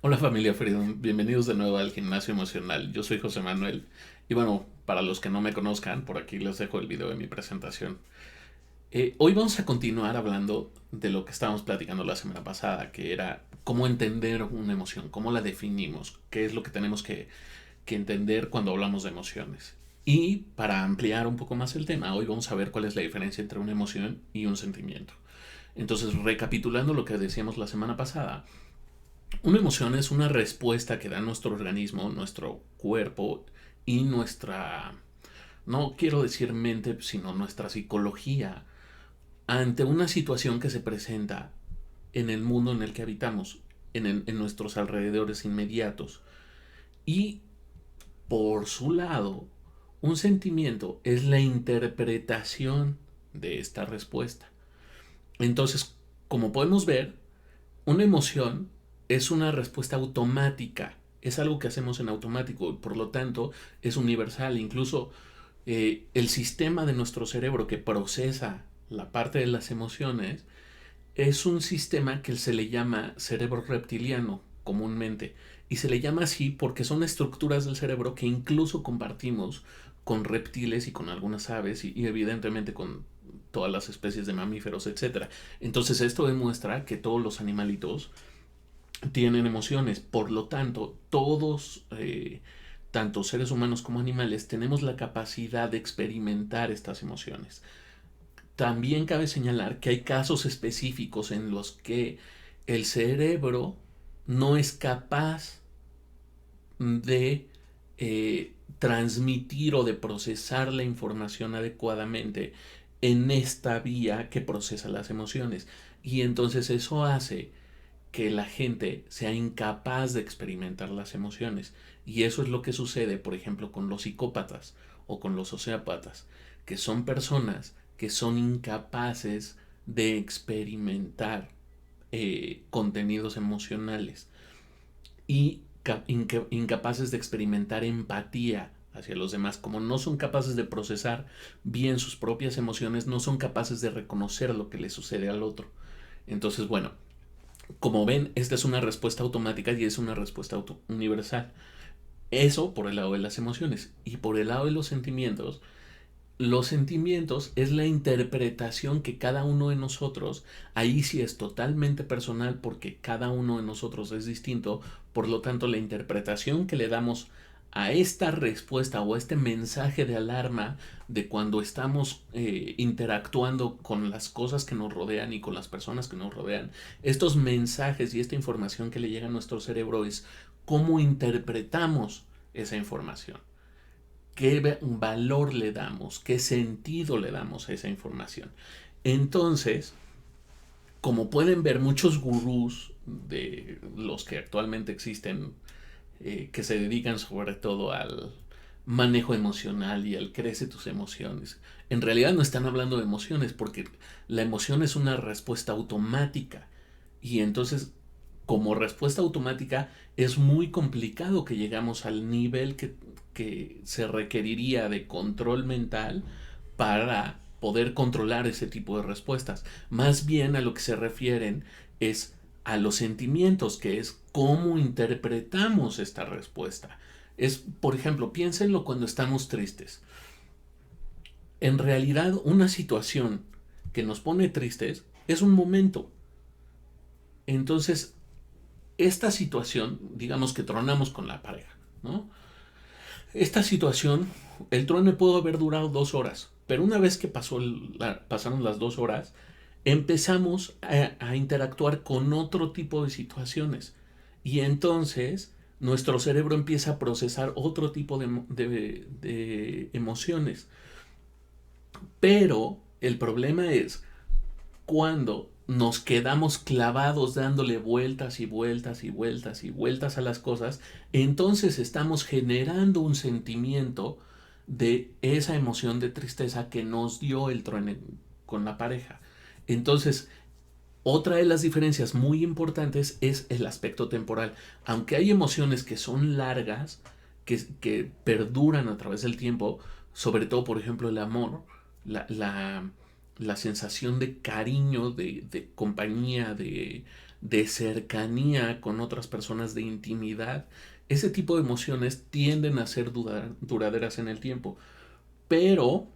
Hola familia Freedom, bienvenidos de nuevo al Gimnasio Emocional. Yo soy José Manuel y bueno, para los que no me conozcan, por aquí les dejo el video de mi presentación. Hoy vamos a continuar hablando de lo que estábamos platicando la semana pasada, que era cómo entender una emoción, cómo la definimos, qué es lo que tenemos que entender cuando hablamos de emociones. Y para ampliar un poco más el tema, hoy vamos a ver cuál es la diferencia entre una emoción y un sentimiento. Entonces, recapitulando lo que decíamos la semana pasada, una emoción es una respuesta que da nuestro organismo, nuestro cuerpo y nuestra, no quiero decir mente, sino nuestra psicología ante una situación que se presenta en el mundo en el que habitamos, en nuestros alrededores inmediatos. Y por su lado, un sentimiento es la interpretación de esta respuesta. Entonces, como podemos ver, una emoción es una respuesta automática, es algo que hacemos en automático y por lo tanto es universal. Incluso el sistema de nuestro cerebro que procesa la parte de las emociones es un sistema que se le llama cerebro reptiliano comúnmente. Y se le llama así porque son estructuras del cerebro que incluso compartimos con reptiles y con algunas aves y evidentemente con todas las especies de mamíferos, etcétera. Entonces esto demuestra que todos los animalitos tienen emociones. Por lo tanto, todos, tanto seres humanos como animales, tenemos la capacidad de experimentar estas emociones. También cabe señalar que hay casos específicos en los que el cerebro no es capaz de transmitir o de procesar la información adecuadamente en esta vía que procesa las emociones. Y entonces eso hace que la gente sea incapaz de experimentar las emociones. Y eso es lo que sucede, por ejemplo, con los psicópatas o con los sociópatas, que son personas que son incapaces de experimentar contenidos emocionales y incapaces de experimentar empatía hacia los demás. Como no son capaces de procesar bien sus propias emociones, no son capaces de reconocer lo que le sucede al otro. Entonces, bueno, como ven, esta es una respuesta automática y es una respuesta universal. Eso por el lado de las emociones. Y por el lado de los sentimientos es la interpretación que cada uno de nosotros, ahí sí es totalmente personal porque cada uno de nosotros es distinto, por lo tanto la interpretación que le damos a esta respuesta o a este mensaje de alarma de cuando estamos interactuando con las cosas que nos rodean y con las personas que nos rodean, estos mensajes y esta información que le llega a nuestro cerebro es cómo interpretamos esa información, qué valor le damos, qué sentido le damos a esa información. Entonces, como pueden ver, muchos gurús de los que actualmente existen, que se dedican sobre todo al manejo emocional y al crece tus emociones, en realidad no están hablando de emociones porque la emoción es una respuesta automática y entonces como respuesta automática es muy complicado que llegamos al nivel que se requeriría de control mental para poder controlar ese tipo de respuestas. Más bien a lo que se refieren es a los sentimientos, que es cómo interpretamos esta respuesta. Es, por ejemplo, piénsenlo cuando estamos tristes. En realidad, una situación que nos pone tristes es un momento. Entonces, esta situación, digamos que tronamos con la pareja, ¿no? Esta situación, el truene pudo haber durado 2 horas, pero una vez que pasaron las 2 horas, empezamos a interactuar con otro tipo de situaciones. Y entonces nuestro cerebro empieza a procesar otro tipo de emociones. Pero el problema es cuando nos quedamos clavados dándole vueltas y vueltas y vueltas y vueltas a las cosas, entonces estamos generando un sentimiento de esa emoción de tristeza que nos dio el truene con la pareja. Entonces, otra de las diferencias muy importantes es el aspecto temporal. Aunque hay emociones que son largas, que perduran a través del tiempo, sobre todo, por ejemplo, el amor, la la sensación de cariño, de compañía, de cercanía con otras personas, de intimidad. Ese tipo de emociones tienden a ser duraderas en el tiempo, pero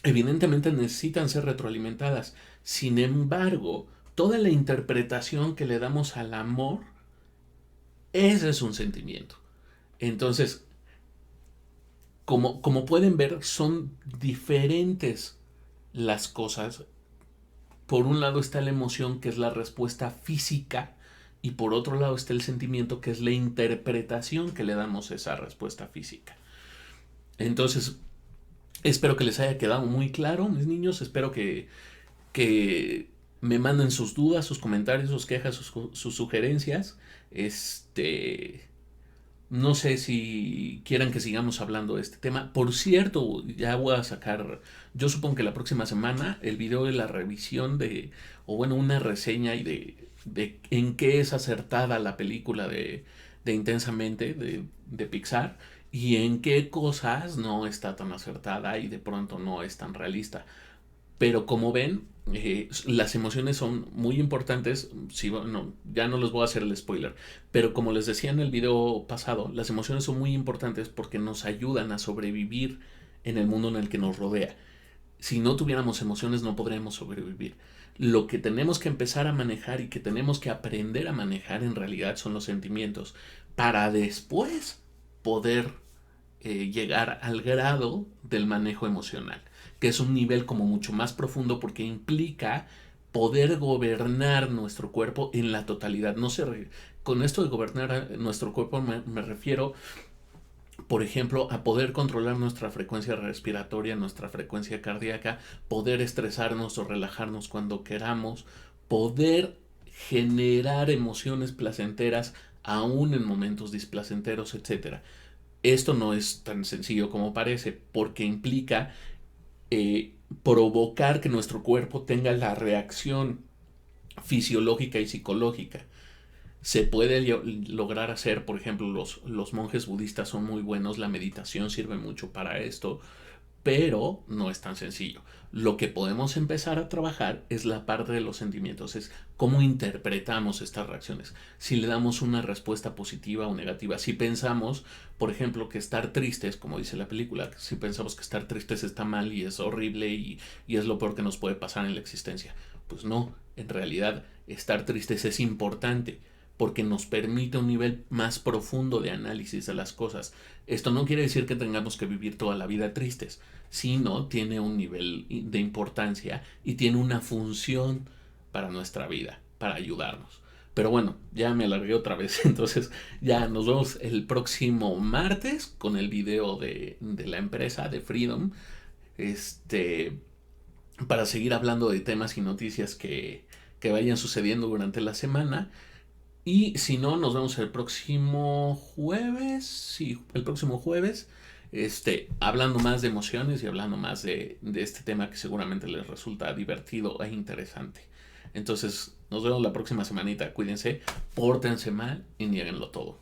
evidentemente necesitan ser retroalimentadas. Sin embargo, toda la interpretación que le damos al amor, ese es un sentimiento. Entonces, como pueden ver, son diferentes las cosas. Por un lado está la emoción, que es la respuesta física, y por otro lado está el sentimiento, que es la interpretación que le damos a esa respuesta física. Entonces, espero que les haya quedado muy claro, mis niños. Espero que me manden sus dudas, sus comentarios, sus quejas, sus sugerencias. No sé si quieran que sigamos hablando de este tema. Por cierto, ya voy a sacar, yo supongo que la próxima semana, el video de la revisión o bueno, una reseña y de en qué es acertada la película de Intensamente, de Pixar, y en qué cosas no está tan acertada y de pronto no es tan realista. Pero como ven, las emociones son muy importantes. Sí, bueno, ya no les voy a hacer el spoiler. Pero como les decía en el video pasado, las emociones son muy importantes porque nos ayudan a sobrevivir en el mundo en el que nos rodea. Si no tuviéramos emociones no podríamos sobrevivir. Lo que tenemos que empezar a manejar y que tenemos que aprender a manejar en realidad son los sentimientos, para después poder llegar al grado del manejo emocional, que es un nivel como mucho más profundo porque implica poder gobernar nuestro cuerpo en la totalidad. No sé, con esto de gobernar nuestro cuerpo me refiero, por ejemplo, a poder controlar nuestra frecuencia respiratoria, nuestra frecuencia cardíaca, poder estresarnos o relajarnos cuando queramos, poder generar emociones placenteras aún en momentos displacenteros, etcétera. Esto no es tan sencillo como parece, porque implica provocar que nuestro cuerpo tenga la reacción fisiológica y psicológica. Se puede lograr hacer, por ejemplo, los monjes budistas son muy buenos, la meditación sirve mucho para esto, pero no es tan sencillo. Lo que podemos empezar a trabajar es la parte de los sentimientos, es cómo interpretamos estas reacciones. Si le damos una respuesta positiva o negativa, si pensamos, por ejemplo, que estar tristes, como dice la película, si pensamos que estar tristes está mal y es horrible y es lo peor que nos puede pasar en la existencia, pues no, en realidad estar tristes es importante porque nos permite un nivel más profundo de análisis de las cosas. Esto no quiere decir que tengamos que vivir toda la vida tristes, sino tiene un nivel de importancia y tiene una función para nuestra vida, para ayudarnos. Pero bueno, ya me alargué otra vez, entonces ya nos vemos el próximo martes con el video de la empresa de Freedom, este, para seguir hablando de temas y noticias que vayan sucediendo durante la semana. Y si no, nos vemos el próximo jueves. Sí, el próximo jueves. Hablando más de emociones y hablando más de este tema que seguramente les resulta divertido e interesante. Entonces, nos vemos la próxima semanita. Cuídense, pórtense mal y niéguenlo todo.